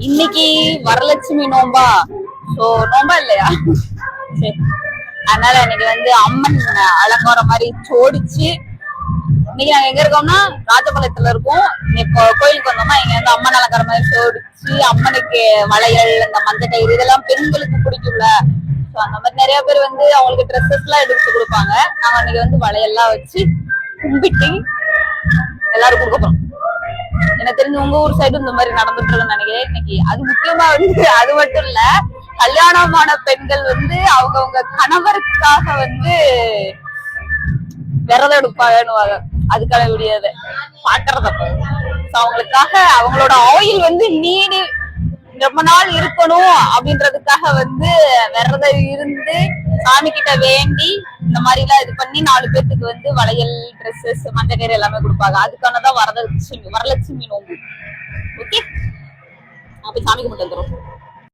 இன்னைக்கு வரலட்சுமி நோம்பா, சோ நோம்பா இல்லையா? சரி, அதனால இன்னைக்கு வந்து அம்மன் அலங்காரம் மாதிரி சோடிச்சு. இன்னைக்கு நாங்க எங்க இருக்கோம்னா ராஜபாளையத்துல இருக்கோம். இப்போ கோயிலுக்கு வந்தோம்னா இங்க வந்து அம்மன் அலங்காரம் மாதிரி சோடிச்சு, அம்மனுக்கு வளையல், இந்த மஞ்சள் கயிறு இதெல்லாம் பெண்களுக்கு பிடிக்கும்ல. ஸோ அந்த மாதிரி நிறைய பேர் வந்து அவங்களுக்கு ட்ரெஸ்ஸஸ் எல்லாம் எடுத்து கொடுப்பாங்க. நாங்க அன்னைக்கு வந்து வளையல்லாம் வச்சு கும்பிட்டு எல்லாரும் கொடுக்க போறோம். எனக்கு தெரிஞ்சு உங்க ஊர் சைடு இந்த மாதிரி நடந்துட்டு இருக்குன்னு நினைக்கிறேன் இன்னைக்கு. அது முக்கியமா வந்து அது மட்டும் இல்ல, கல்யாணமான பெண்கள் வந்து அவங்கவுங்க கணவருக்காக வந்து விரதம் எடுப்பாங்க. அதுக்கான விடியாத பாக்குறத அவங்களுக்காக அவங்களோட ஆயில் வந்து நீடி ரொம்ப நாள் இருக்கணும் அப்படின்றதுக்காக வந்து விரதம் இருந்து சாமி கிட்ட வேண்டி இந்த மாதிரி எல்லாம் இது பண்ணி 4 பேத்துக்கு வந்து வளையல், ட்ரெஸ்ஸஸ், மஞ்சக்கயிறு எல்லாமே கொடுப்பாங்க. அதுக்கானதான் வரலட்சுமி நோம்பு. ஓகே, அப்ப சாமி கும்பிட்டு வந்துடும்.